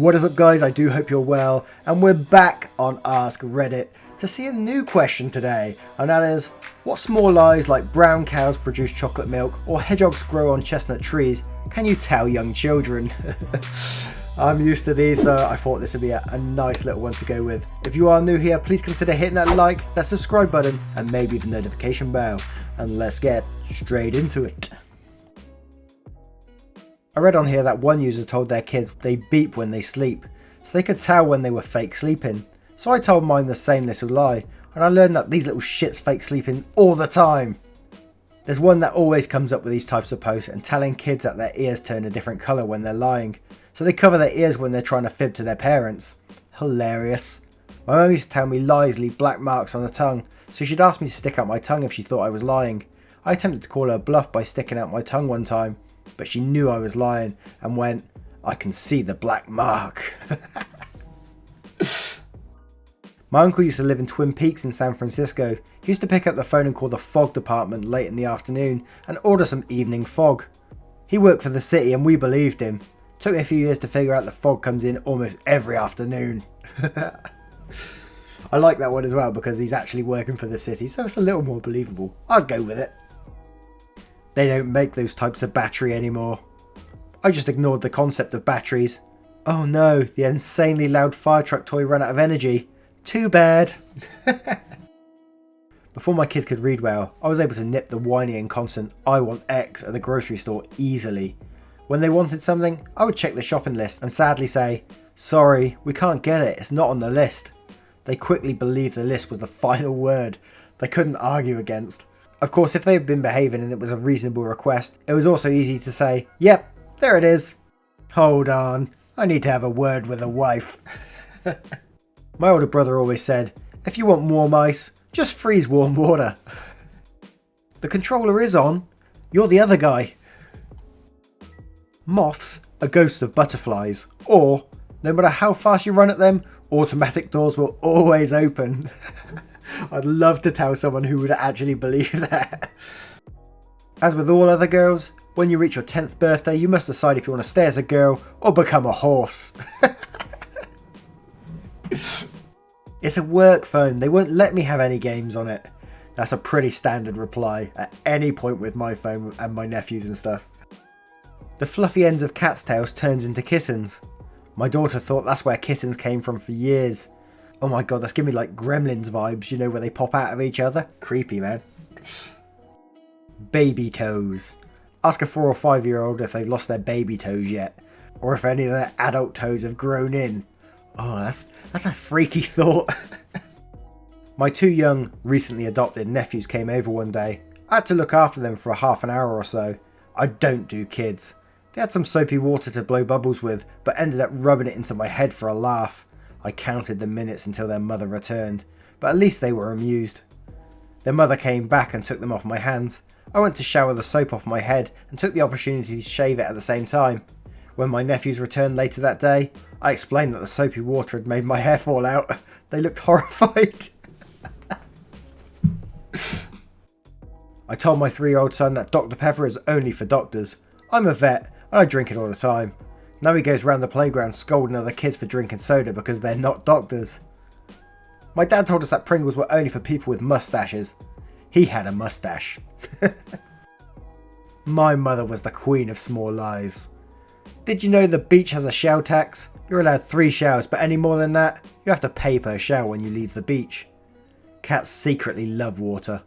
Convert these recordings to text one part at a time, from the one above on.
What is up guys, I do hope you're well, and we're back on Ask Reddit to see a new question today, and that is, what small lies like brown cows produce chocolate milk or hedgehogs grow on chestnut trees can you tell young children? I'm used to these, so I thought this would be a nice little one to go with. If you are new here, please consider hitting that like, that subscribe button, and maybe the notification bell, and let's get straight into it. I read on here that one user told their kids they beep when they sleep, so they could tell when they were fake sleeping. So I told mine the same little lie, and I learned that these little shits fake sleeping all the time. There's one that always comes up with these types of posts and telling kids that their ears turn a different colour when they're lying, so they cover their ears when they're trying to fib to their parents. Hilarious. My mum used to tell me lies leave black marks on the tongue, so she'd ask me to stick out my tongue if she thought I was lying. I attempted to call her bluff by sticking out my tongue one time, but she knew I was lying and went, "I can see the black mark." My uncle used to live in Twin Peaks in San Francisco. He used to pick up the phone and call the fog department late in the afternoon and order some evening fog. He worked for the city and we believed him. Took me a few years to figure out the fog comes in almost every afternoon. I like that one as well because he's actually working for the city, so it's a little more believable. I'd go with it. They don't make those types of battery anymore. I just ignored the concept of batteries. Oh no, the insanely loud fire truck toy ran out of energy. Too bad. Before my kids could read well, I was able to nip the whiny and constant "I want X" at the grocery store easily. When they wanted something, I would check the shopping list and sadly say, "Sorry, we can't get it, it's not on the list." They quickly believed the list was the final word. They couldn't argue against. Of course, if they had been behaving and it was a reasonable request, it was also easy to say, "Yep, there it is. Hold on, I need to have a word with the wife." My older brother always said, "If you want warm ice, just freeze warm water." The controller is on, you're the other guy. Moths are ghosts of butterflies, or, no matter how fast you run at them, automatic doors will always open. I'd love to tell someone who would actually believe that. As with all other girls, when you reach your 10th birthday, you must decide if you want to stay as a girl or become a horse. It's a work phone, they won't let me have any games on it. That's a pretty standard reply at any point with my phone and my nephews and stuff. The fluffy ends of cats' tails turns into kittens. My daughter thought that's where kittens came from for years. Oh my god, that's giving me like Gremlins vibes, you know, where they pop out of each other. Creepy, man. Baby toes. Ask a 4 or 5 year old if they've lost their baby toes yet, or if any of their adult toes have grown in. Oh, that's a freaky thought. My 2 young, recently adopted nephews came over one day. I had to look after them for a half an hour or so. I don't do kids. They had some soapy water to blow bubbles with, but ended up rubbing it into my head for a laugh. I counted the minutes until their mother returned, but at least they were amused. Their mother came back and took them off my hands. I went to shower the soap off my head and took the opportunity to shave it at the same time. When my nephews returned later that day, I explained that the soapy water had made my hair fall out. They looked horrified. I told my 3-year-old son that Dr. Pepper is only for doctors. I'm a vet and I drink it all the time. Now he goes round the playground scolding other kids for drinking soda because they're not doctors. My dad told us that Pringles were only for people with mustaches. He had a mustache. My mother was the queen of small lies. Did you know the beach has a shell tax? You're allowed 3 shells, but any more than that, you have to pay per shell when you leave the beach. Cats secretly love water.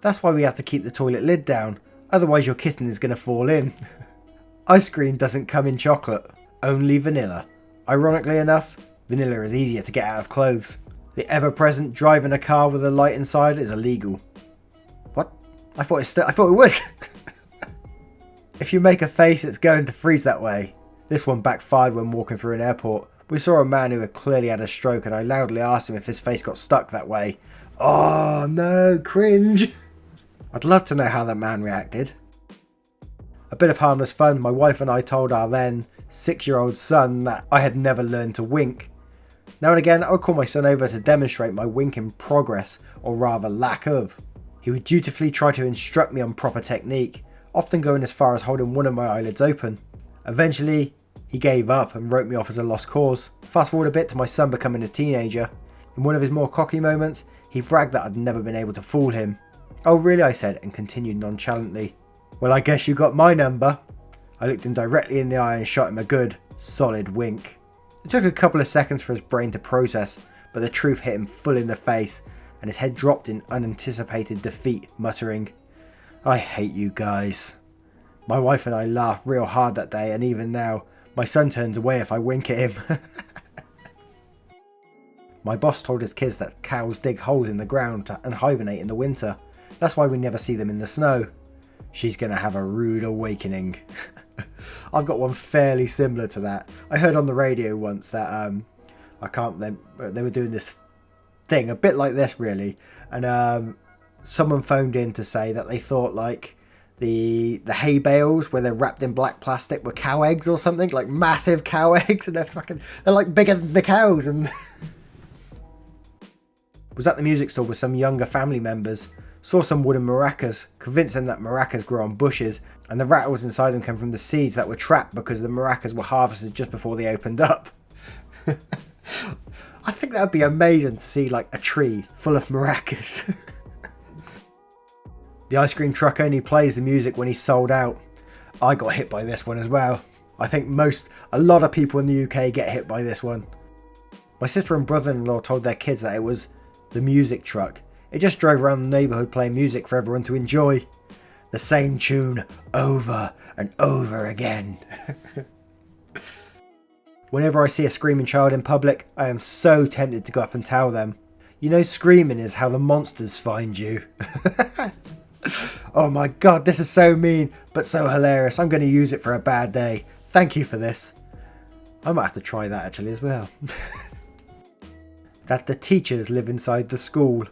That's why we have to keep the toilet lid down, otherwise your kitten is going to fall in. Ice cream doesn't come in chocolate, only vanilla. Ironically enough, vanilla is easier to get out of clothes. The ever-present driving a car with a light inside is illegal. What? I thought it was. If you make a face, it's going to freeze that way. This one backfired when walking through an airport. We saw a man who had clearly had a stroke and I loudly asked him if his face got stuck that way. Oh no, cringe. I'd love to know how that man reacted. A bit of harmless fun, my wife and I told our then 6-year-old son that I had never learned to wink. Now and again I would call my son over to demonstrate my winking progress, or rather lack of. He would dutifully try to instruct me on proper technique, often going as far as holding one of my eyelids open. Eventually, He gave up and wrote me off as a lost cause. Fast forward a bit to my son becoming a teenager. In one of his more cocky moments, he bragged that I'd never been able to fool him. "Oh really?" I said, and continued nonchalantly. "Well, I guess you got my number." I looked him directly in the eye and shot him a good, solid wink. It took a couple of seconds for his brain to process, but the truth hit him full in the face, and his head dropped in unanticipated defeat, muttering, "I hate you guys." My wife and I laughed real hard that day, and even now, my son turns away if I wink at him. My boss told his kids that cows dig holes in the ground and hibernate in the winter. That's why we never see them in the snow. She's gonna have a rude awakening. I've got one fairly similar to that. I heard on the radio once that they were doing this thing a bit like this really, and someone phoned in to say that they thought like the hay bales where they're wrapped in black plastic were cow eggs or something, like massive cow eggs, and they're like bigger than the cows. And was at the music store with some younger family members, saw some wooden maracas, convinced them that maracas grow on bushes, and the rattles inside them came from the seeds that were trapped because the maracas were harvested just before they opened up. I think that would be amazing to see like a tree full of maracas. The ice cream truck only plays the music when he's sold out. I got hit by this one as well. I think a lot of people in the UK get hit by this one. My sister and brother-in-law told their kids that it was the music truck. It just drove around the neighbourhood playing music for everyone to enjoy. The same tune over and over again. Whenever I see a screaming child in public, I am so tempted to go up and tell them, "You know, screaming is how the monsters find you." Oh my god, this is so mean, but so hilarious. I'm going to use it for a bad day. Thank you for this. I might have to try that actually as well. That the teachers live inside the school.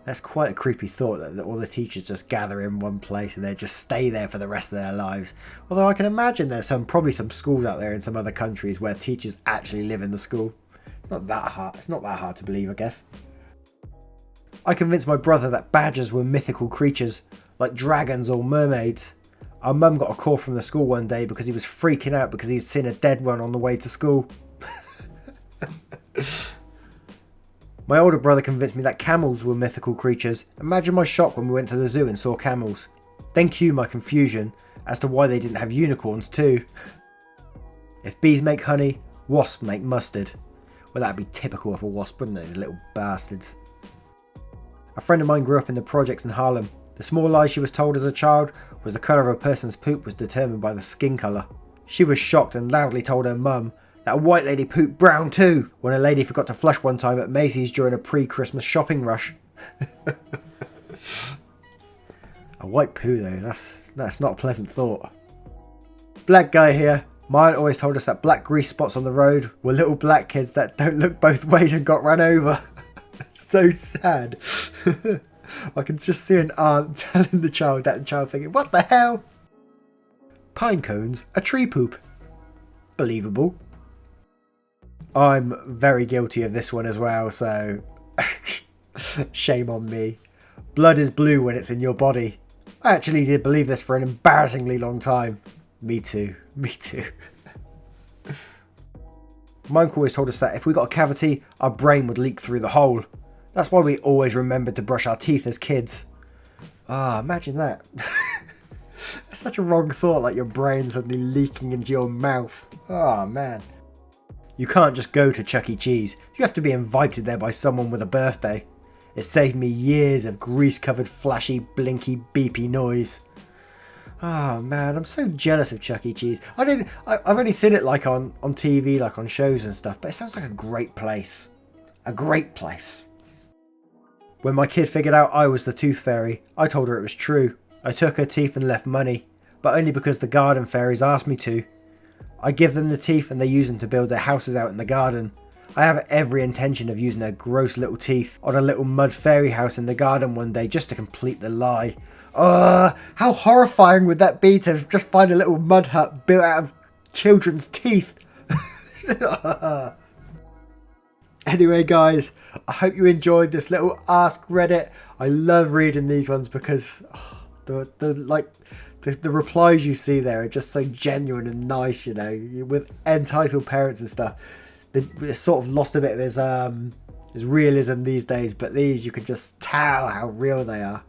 That's quite a creepy thought, that all the teachers just gather in one place and they just stay there for the rest of their lives. Although I can imagine there's probably some schools out there in some other countries where teachers actually live in the school. Not that hard. It's not that hard to believe, I guess. I convinced my brother that badgers were mythical creatures, like dragons or mermaids. Our mum got a call from the school one day because he was freaking out because he'd seen a dead one on the way to school. My older brother convinced me that camels were mythical creatures. Imagine my shock when we went to the zoo and saw camels. Then cue my confusion as to why they didn't have unicorns too. If bees make honey, wasps make mustard. Well, that'd be typical of a wasp, wouldn't it, little bastards. A friend of mine grew up in the projects in Harlem. The small lie she was told as a child was the colour of a person's poop was determined by the skin colour. She was shocked and loudly told her mum that a white lady pooped brown too, when a lady forgot to flush one time at Macy's during a pre-Christmas shopping rush. A white poo though, that's not a pleasant thought. Black guy here. Mine always told us that black grease spots on the road were little black kids that don't look both ways and got run over. So sad. I can just see an aunt telling the child that, and the child thinking, "What the hell?" Pine cones are tree poop. Believable. I'm very guilty of this one as well, so shame on me. Blood is blue when it's in your body. I actually did believe this for an embarrassingly long time. Me too. My uncle always told us that if we got a cavity, our brain would leak through the hole. That's why we always remembered to brush our teeth as kids. Imagine that. That's such a wrong thought, like your brain suddenly leaking into your mouth. Oh man. You can't just go to Chuck E. Cheese. You have to be invited there by someone with a birthday. It saved me years of grease-covered, flashy, blinky, beepy noise. Oh man, I'm so jealous of Chuck E. Cheese. I've only seen it like on TV, like on shows and stuff, but it sounds like a great place. A great place. When my kid figured out I was the tooth fairy, I told her it was true. I took her teeth and left money, but only because the garden fairies asked me to. I give them the teeth and they use them to build their houses out in the garden. I have every intention of using her gross little teeth on a little mud fairy house in the garden one day just to complete the lie. How horrifying would that be to just find a little mud hut built out of children's teeth? Anyway guys, I hope you enjoyed this little Ask Reddit. I love reading these ones because The replies you see there are just so genuine and nice, you know, with entitled parents and stuff. It's sort of lost a bit of his realism these days, but these you can just tell how real they are.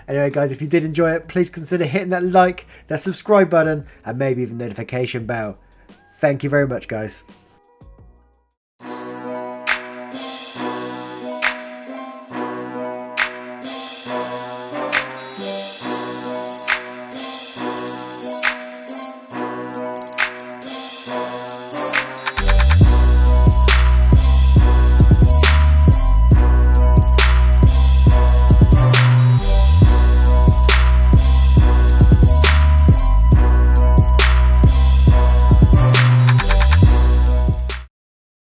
Anyway, guys, if you did enjoy it, please consider hitting that like, that subscribe button, and maybe even the notification bell. Thank you very much, guys.